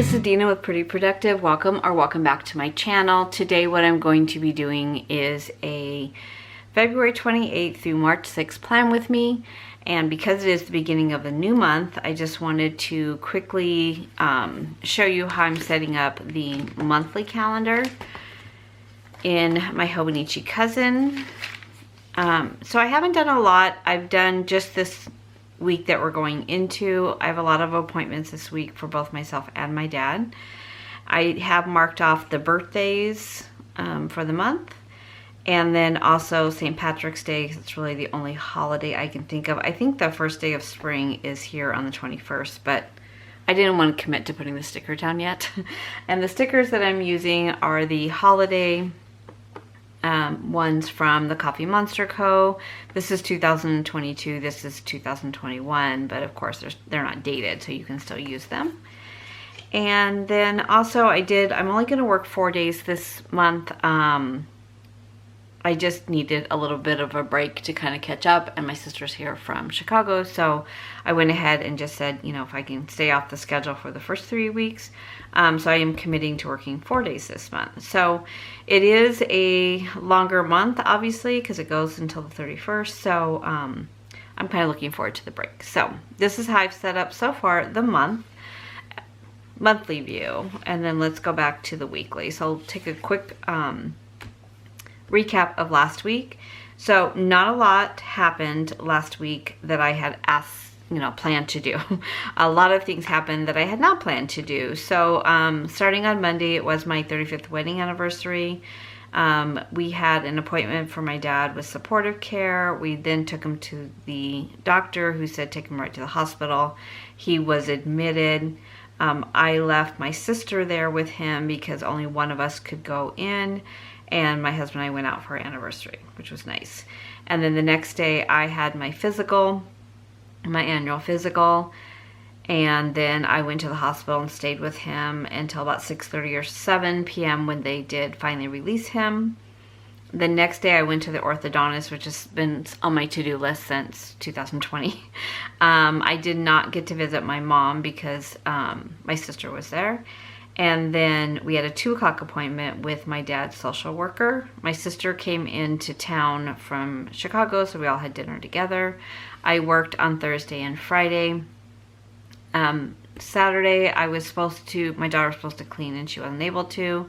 this is Dina with Pretty Productive. Welcome back to my channel. Today what I'm going to be doing is a February 28th through March 6th plan with me. And because it is the beginning of a new month, I just wanted to quickly show you how I'm setting up the monthly calendar in my Hobonichi cousin. So I haven't done a lot. I've done just this week that we're going into. I have a lot of appointments this week for both myself and my dad. I have marked off the birthdays for the month, and then also St. Patrick's Day, because it's really the only holiday I can think of. I think the first day of spring is here on the 21st, but I didn't want to commit to putting the sticker down yet. And the stickers that I'm using are the holiday ones from the Coffee Monster Co. This is 2022, this is 2021, but of course they're not dated, so you can still use them. And then also I'm only going to work 4 days this month. I just needed a little bit of a break to kind of catch up, and my sister's here from Chicago, so I went ahead and just said, you know, if I can stay off the schedule for the first 3 weeks. So I am committing to working 4 days this month. So it is a longer month, obviously, because it goes until the 31st, so I'm kind of looking forward to the break. So this is how I've set up so far the monthly view, and then let's go back to the weekly. So I'll take a quick recap of last week. So not a lot happened last week that I had planned to do. A lot of things happened that I had not planned to do. So starting on Monday, it was my 35th wedding anniversary. We had an appointment for my dad with supportive care. We then took him to the doctor, who said take him right to the hospital. He was admitted. I left my sister there with him because only one of us could go in. And my husband and I went out for our anniversary, which was nice. And then the next day I had my annual physical. And then I went to the hospital and stayed with him until about 6:30 or 7 p.m. when they did finally release him. The next day I went to the orthodontist, which has been on my to-do list since 2020. I did not get to visit my mom because my sister was there. And then we had a 2 o'clock appointment with my dad's social worker. My sister came into town from Chicago, so we all had dinner together. I worked on Thursday and Friday. Saturday, my daughter was supposed to clean and she wasn't able to.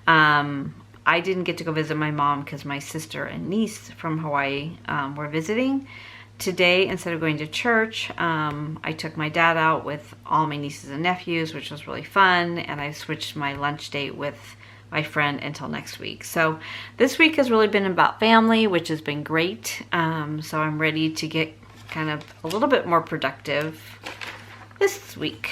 I didn't get to go visit my mom because my sister and niece from Hawaii were visiting. Today, instead of going to church, I took my dad out with all my nieces and nephews, which was really fun, and I switched my lunch date with my friend until next week. So this week has really been about family, which has been great. So I'm ready to get kind of a little bit more productive this week.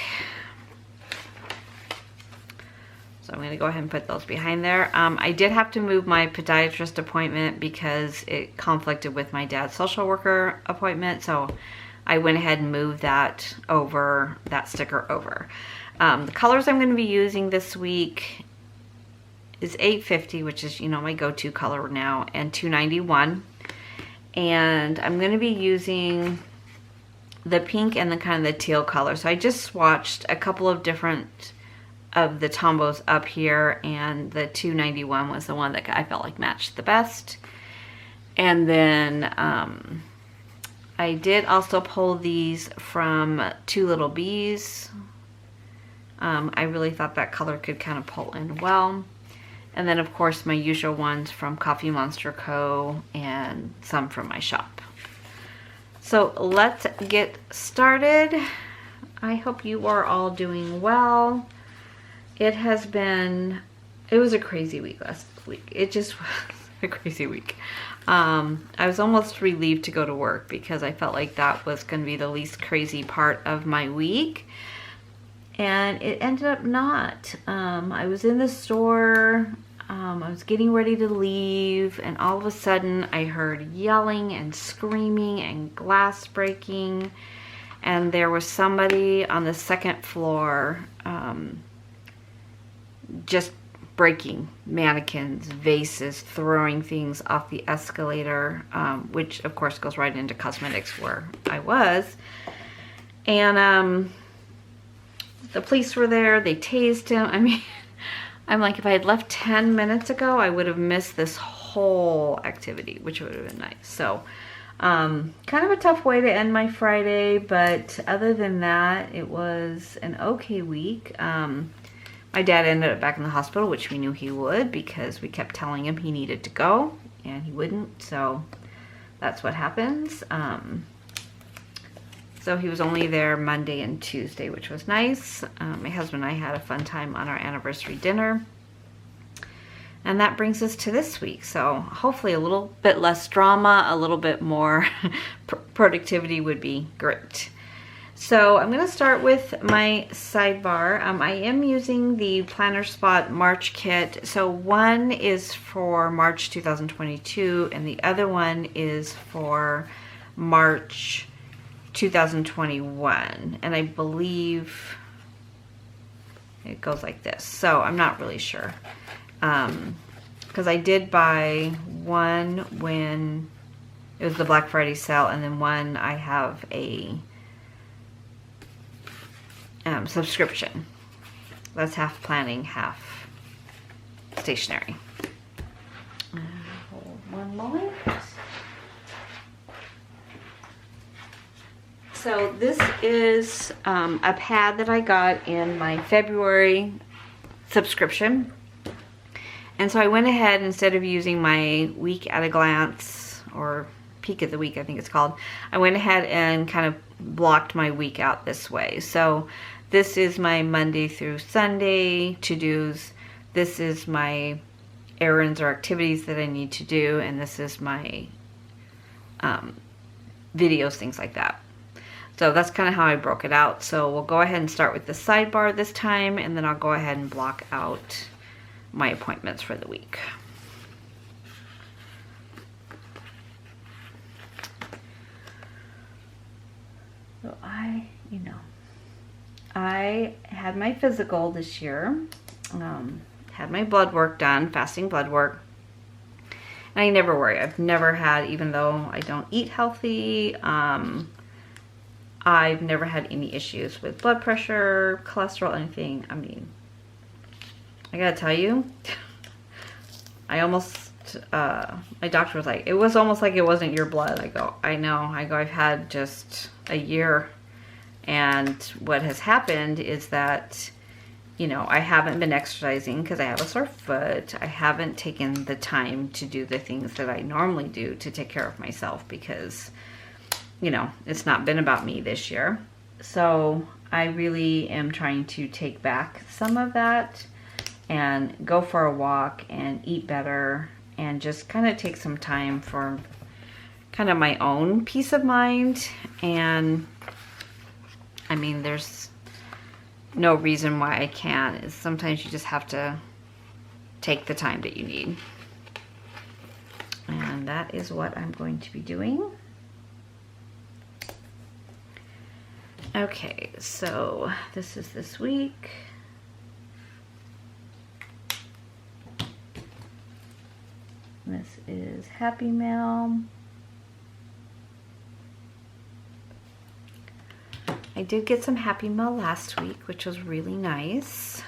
So I'm going to go ahead and put those behind there. I did have to move my podiatrist appointment because it conflicted with my dad's social worker appointment. So I went ahead and moved that sticker over. The colors I'm going to be using this week is 850, which is, my go-to color now, and 291. And I'm going to be using the pink and the kind of the teal color. So I just swatched a couple of different of the Tombows up here, and the 291 was the one that I felt like matched the best. And then I did also pull these from Two Little Bees. I really thought that color could kind of pull in well. And then of course my usual ones from Coffee Monster Co. and some from my shop. So let's get started. I hope you are all doing well. It was a crazy week last week. It just was a crazy week. I was almost relieved to go to work because I felt like that was going to be the least crazy part of my week. And it ended up not. I was in the store. I was getting ready to leave, and all of a sudden I heard yelling and screaming and glass breaking. And there was somebody on the second floor just breaking mannequins, vases, throwing things off the escalator, which of course goes right into cosmetics where I was. And The police were there. They tased him. I mean, I'm like, if I had left 10 minutes ago, I would have missed this whole activity, which would have been nice. So, kind of a tough way to end my Friday, but other than that, it was an okay week. My dad ended up back in the hospital, which we knew he would because we kept telling him he needed to go, and he wouldn't, so that's what happens. So he was only there Monday and Tuesday, which was nice. My husband and I had a fun time on our anniversary dinner. And that brings us to this week. So hopefully a little bit less drama, a little bit more productivity would be great. So I'm going to start with my sidebar. I am using the Planner Spot March kit. So one is for March 2022 and the other one is for March 2021. And I believe it goes like this. So I'm not really sure. Because I did buy one when it was the Black Friday sale, and then one I have a subscription. That's half planning, half stationery. Hold one moment. So this is a pad that I got in my February subscription. And so I went ahead, instead of using my week at a glance, or peek at the week, I think it's called, I went ahead and kind of blocked my week out this way. So this is my Monday through Sunday to-dos. This is my errands or activities that I need to do. And this is my videos, things like that. So that's kind of how I broke it out. So we'll go ahead and start with the sidebar this time, and then I'll go ahead and block out my appointments for the week. So I had my physical this year, had my blood work done, fasting blood work. And I never worry. I've never had, even though I don't eat healthy, I've never had any issues with blood pressure, cholesterol, anything. I mean, I gotta tell you, I almost, my doctor was like, it was almost like it wasn't your blood. I go, I know. I go, I've had just a year. And what has happened is that, you know, I haven't been exercising because I have a sore foot. I haven't taken the time to do the things that I normally do to take care of myself because, you know, it's not been about me this year. So I really am trying to take back some of that and go for a walk and eat better and just kind of take some time for kind of my own peace of mind. And I mean, there's no reason why I can't. Sometimes you just have to take the time that you need. And that is what I'm going to be doing. Okay, so this is this week. This is Happy Mail. I did get some Happy Mail last week, which was really nice.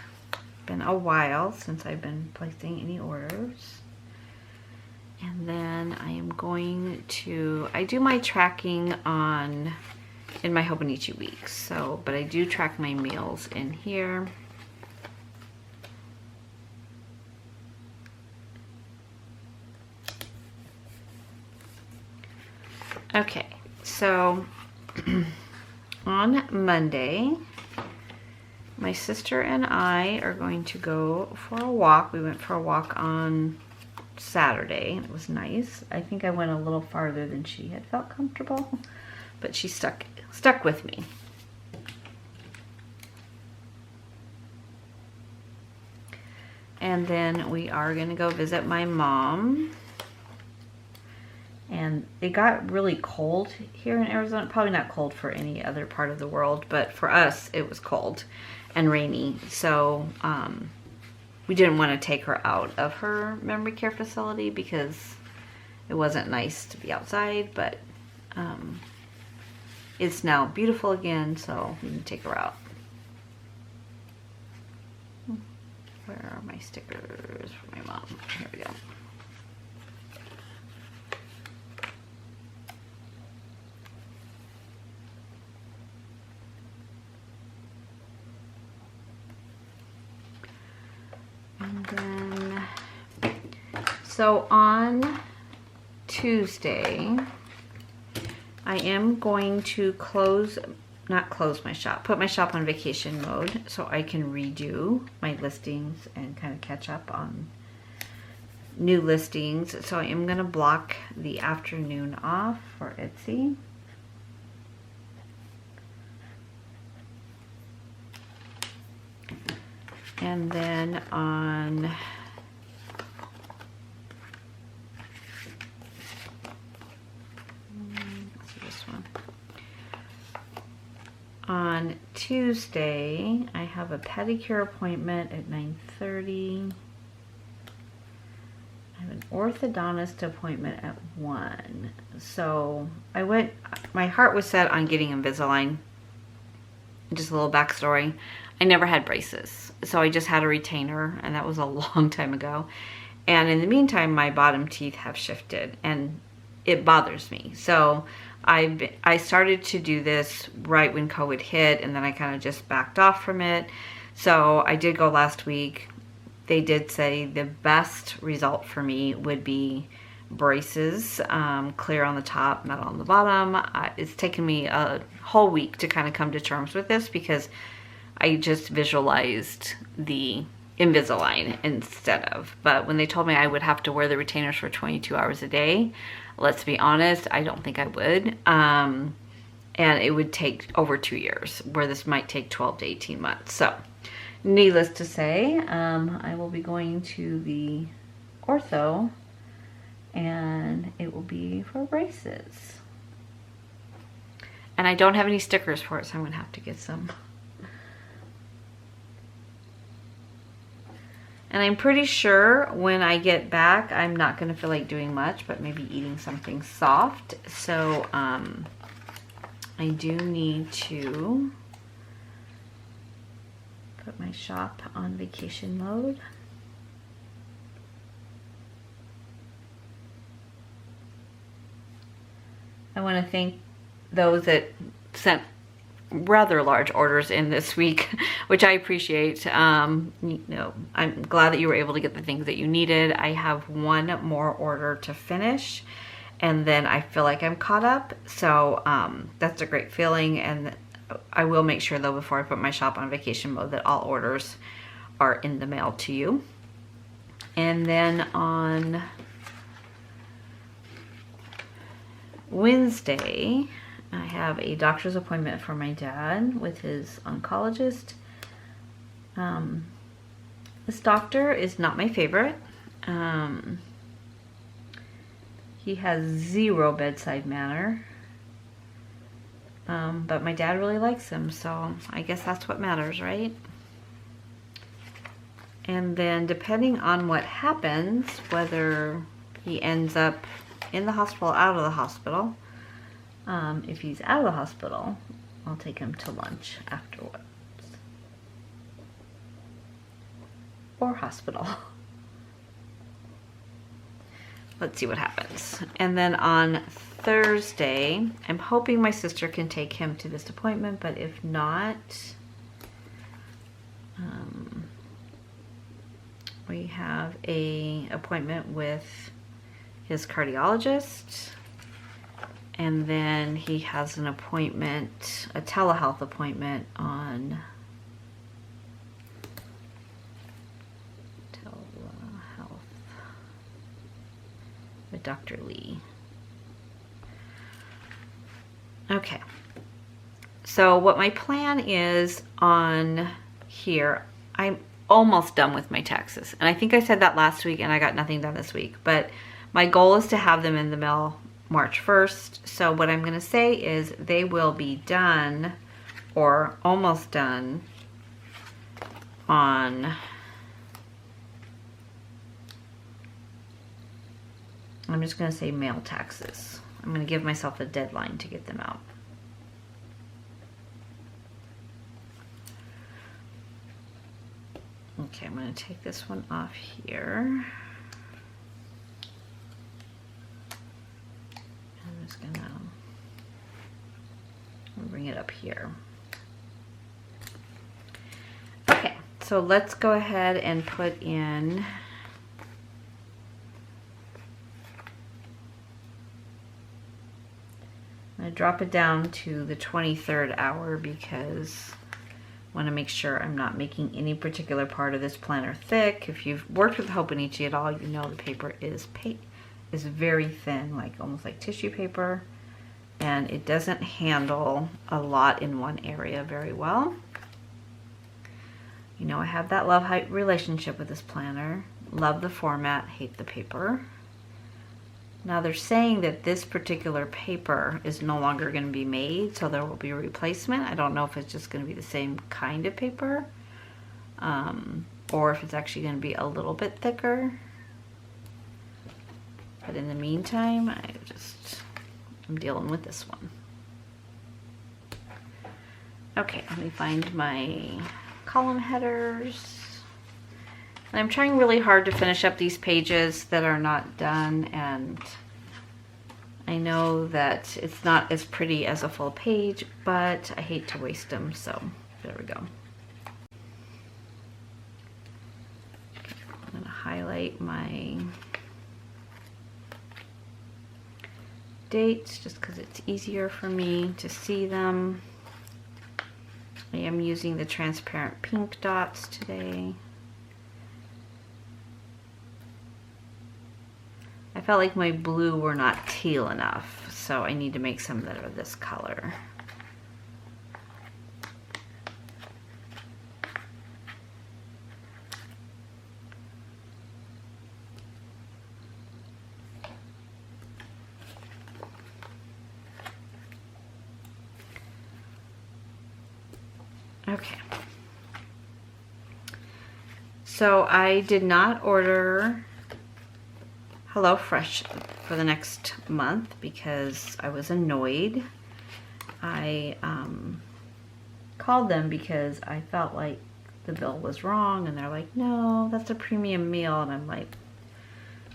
Been a while since I've been placing any orders. And then I am going to, I do my tracking in my Hobonichi weeks. So, but I do track my meals in here. Okay, so on Monday, my sister and I are going to go for a walk. We went for a walk on Saturday. It was nice. I think I went a little farther than she had felt comfortable, but she stuck with me. And then we are going to go visit my mom. And it got really cold here in Arizona. Probably not cold for any other part of the world, but for us it was cold and rainy. So we didn't want to take her out of her memory care facility because it wasn't nice to be outside, but it's now beautiful again, so we can take her out. Where are my stickers for my mom? Here we go. And then, so on Tuesday, I am going to not close my shop, put my shop on vacation mode so I can redo my listings and kind of catch up on new listings. So I am going to block the afternoon off for Etsy. And then on Tuesday, I have a pedicure appointment at 9:30. I have an orthodontist appointment at 1. So my heart was set on getting Invisalign. Just a little backstory. I never had braces, so I just had a retainer, and that was a long time ago. And in the meantime, my bottom teeth have shifted, and it bothers me. So I started to do this right when COVID hit, and then I kind of just backed off from it. So I did go last week. They did say the best result for me would be braces, clear on the top, metal on the bottom. It's taken me a whole week to kind of come to terms with this because I just visualized the Invisalign instead of. But when they told me I would have to wear the retainers for 22 hours a day, let's be honest, I don't think I would. And it would take over 2 years, where this might take 12 to 18 months. So needless to say, I will be going to the ortho, and it will be for braces. And I don't have any stickers for it, so I'm gonna have to get some. And I'm pretty sure when I get back, I'm not gonna feel like doing much, but maybe eating something soft. So I do need to put my shop on vacation mode. I want to thank those that sent rather large orders in this week, which I appreciate. You know, I'm glad that you were able to get the things that you needed. I have one more order to finish, and then I feel like I'm caught up. So that's a great feeling, and I will make sure though before I put my shop on vacation mode that all orders are in the mail to you. And then on Wednesday, I have a doctor's appointment for my dad with his oncologist. This doctor is not my favorite. He has zero bedside manner. But my dad really likes him, so I guess that's what matters, right? And then depending on what happens, whether he ends up in the hospital, out of the hospital, if he's out of the hospital, I'll take him to lunch afterwards. Or hospital. Let's see what happens. And then on Thursday, I'm hoping my sister can take him to this appointment, but if not, we have a appointment with his cardiologist, and then he has an appointment, a telehealth appointment on telehealth with Dr. Lee. Okay, so what my plan is on here, I'm almost done with my taxes. And I think I said that last week and I got nothing done this week, but my goal is to have them in the mail March 1st. So what I'm gonna say is they will be done or almost done on I'm just gonna say mail taxes. I'm gonna give myself a deadline to get them out. Okay, I'm going to take this one off here. I'm just going to bring it up here. Okay, so let's go ahead and put in I'm going to drop it down to the 23rd hour because I want to make sure I'm not making any particular part of this planner thick. If you've worked with Hobonichi at all, you know the paper is very thin, like almost like tissue paper, and it doesn't handle a lot in one area very well. You know, I have that love-hate relationship with this planner. Love the format, hate the paper. Now they're saying that this particular paper is no longer going to be made, so there will be a replacement. I don't know if it's just going to be the same kind of paper, or if it's actually going to be a little bit thicker. But in the meantime, I'm dealing with this one. Okay, let me find my column headers. And I'm trying really hard to finish up these pages that are not done, and I know that it's not as pretty as a full page, but I hate to waste them, so there we go. I'm going to highlight my dates just because it's easier for me to see them. I am using the transparent pink dots today. I felt like my blue were not teal enough, so I need to make some that are this color. Okay. So I did not order HelloFresh for the next month because I was annoyed. I called them because I felt like the bill was wrong, and they're like, no, that's a premium meal. And I'm like,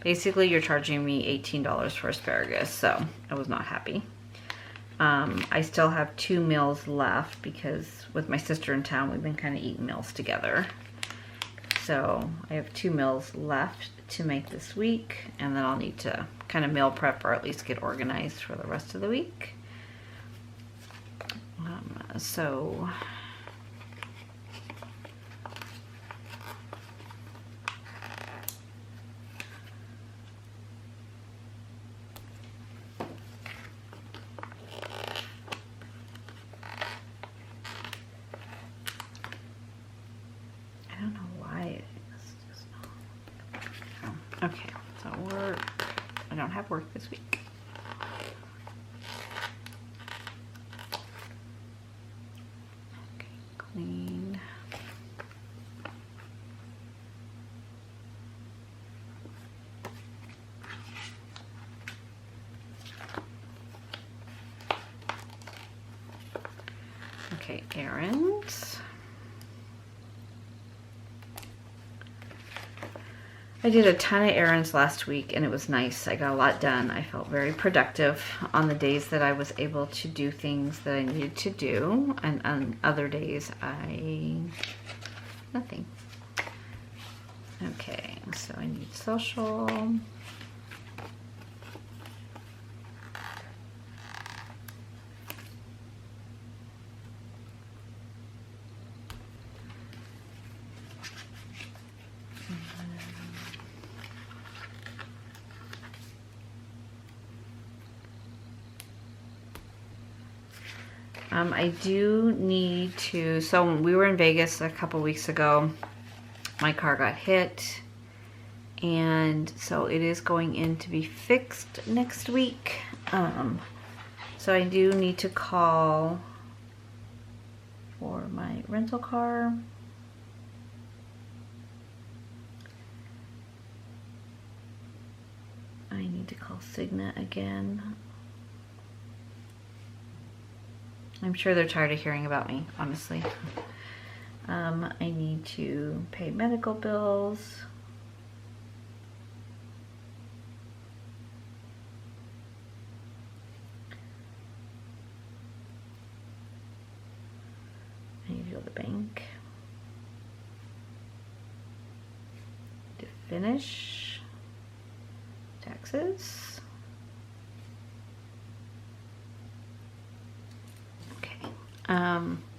basically you're charging me $18 for asparagus, so I was not happy. I still have 2 meals left because with my sister in town, we've been kind of eating meals together. So I have 2 meals left to make this week, and then I'll need to kind of meal prep or at least get organized for the rest of the week. So I don't know why it's just not. Okay, so work. I don't have work this week. Okay, clean. Okay, errands. I did a ton of errands last week, and it was nice. I got a lot done. I felt very productive on the days that I was able to do things that I needed to do, and on other days nothing. Okay, so I need social. I do need to, so when we were in Vegas a couple weeks ago, my car got hit, and so it is going in to be fixed next week. So I do need to call for my rental car. I need to call Cigna again. I'm sure they're tired of hearing about me, honestly. I need to pay medical bills. I need to go to the bank. To finish. Taxes.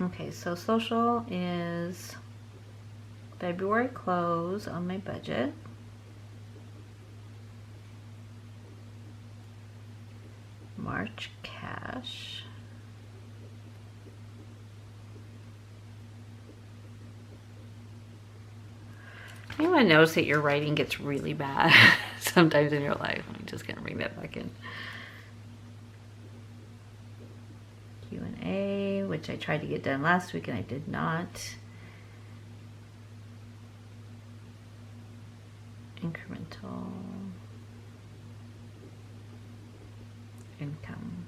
Okay, so social is February close on my budget. March cash. Anyone notice that your writing gets really bad sometimes in your life? I'm just gonna bring that back in. Q&A, which I tried to get done last week and I did not. Incremental income.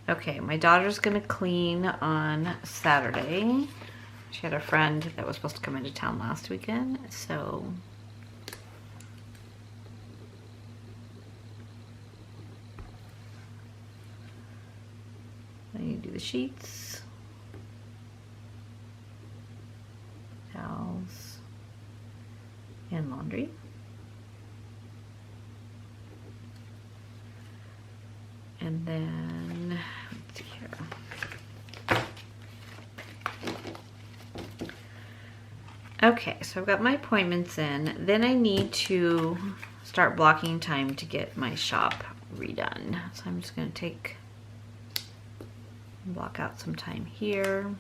Okay, my daughter's gonna clean on Saturday. She had a friend that was supposed to come into town last weekend, so I need to do the sheets, towels, and laundry. And then, let's see here. Okay, so I've got my appointments in. Then I need to start blocking time to get my shop redone. So I'm just going to block out some time here.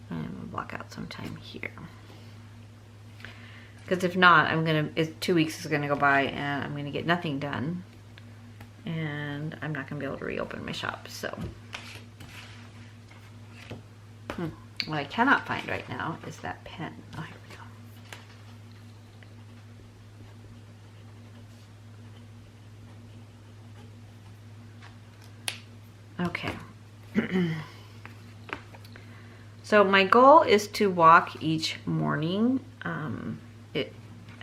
And I'm going to block out some time here. Because if not, 2 weeks is going to go by and I'm going to get nothing done. And I'm not going to be able to reopen my shop, so. What I cannot find right now is that pen. Oh, here we go. Okay. So my goal is to walk each morning. It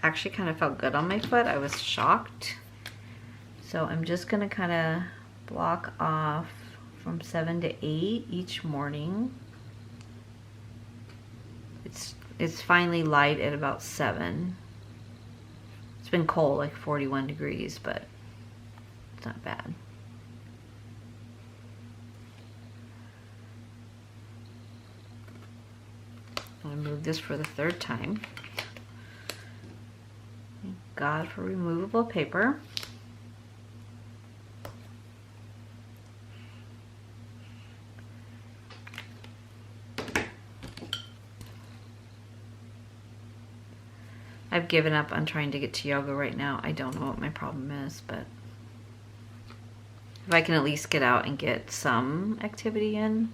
actually kind of felt good on my foot. I was shocked. So I'm just gonna kind of block off from 7 to 8 each morning. It's finally light at about 7. It's been cold, like 41 degrees, but it's not bad. I'm gonna move this for the 3rd time. Thank God for removable paper. I've given up on trying to get to yoga right now. I don't know what my problem is, but if I can at least get out and get some activity in.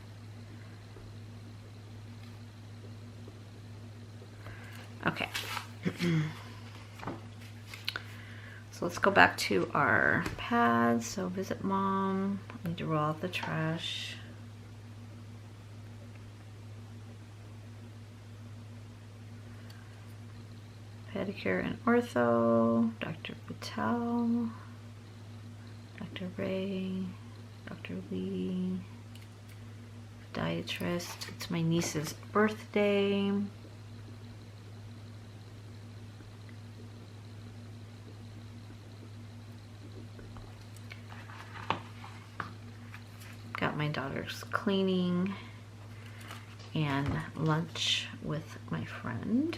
Okay. So let's go back to our pads. So visit mom. I need to roll out the trash. Pedicure and ortho, Dr. Patel, Dr. Ray, Dr. Lee, podiatrist. It's my niece's birthday. Got my daughter's cleaning and lunch with my friend.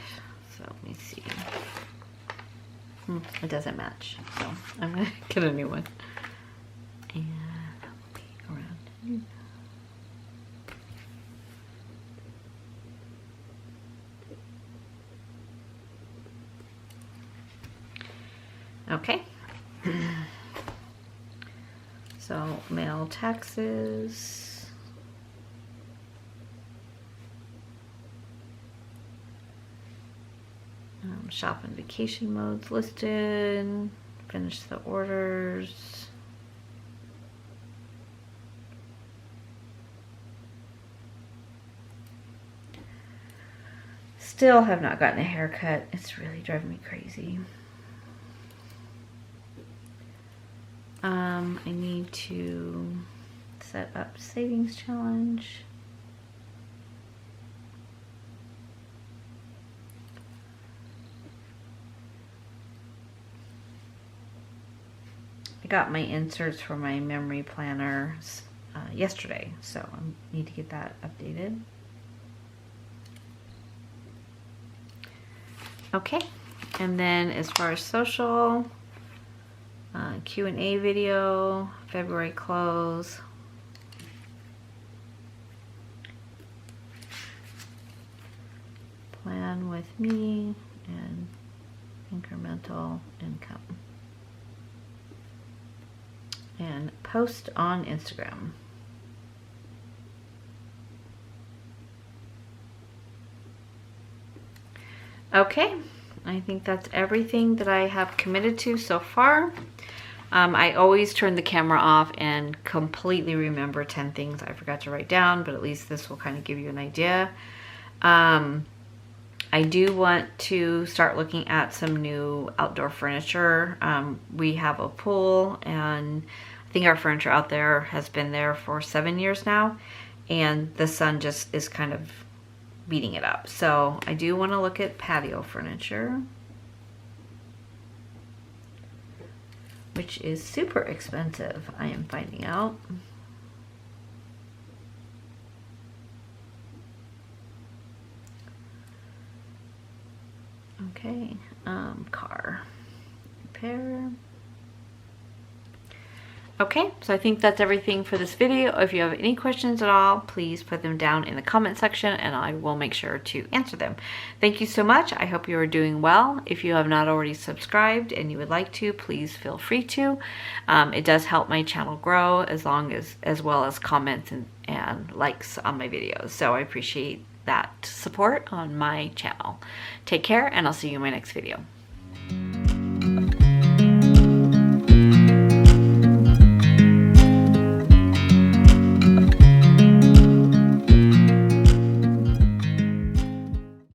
So let me see. It doesn't match, so I'm gonna get a new one. And I'll be around. Okay. So mail taxes. Shop and vacation modes listed. finish the orders. Still have not gotten a haircut. It's really driving me crazy. I need to set up savings challenge. I got my inserts for my memory planners yesterday, so I need to get that updated. Okay, and then as far as social, Q&A video, February close. Plan with me and incremental income. And post on Instagram. Okay, I think that's everything that I have committed to so far. I always turn the camera off and completely remember 10 things I forgot to write down, but at least this will kind of give you an idea. I do want to start looking at some new outdoor furniture. We have a pool, and I think our furniture out there has been there for 7 years now, and the sun just is kind of beating it up. So I do want to look at patio furniture, which is super expensive, I am finding out. Okay, car repair. Okay, so I think that's everything for this video. If you have any questions at all, please put them down in the comment section and I will make sure to answer them. Thank you so much. I hope you are doing well. If you have not already subscribed and you would like to, please feel free to. It does help my channel grow as well as comments and likes on my videos. So I appreciate that support on my channel. Take care, and I'll see you in my next video.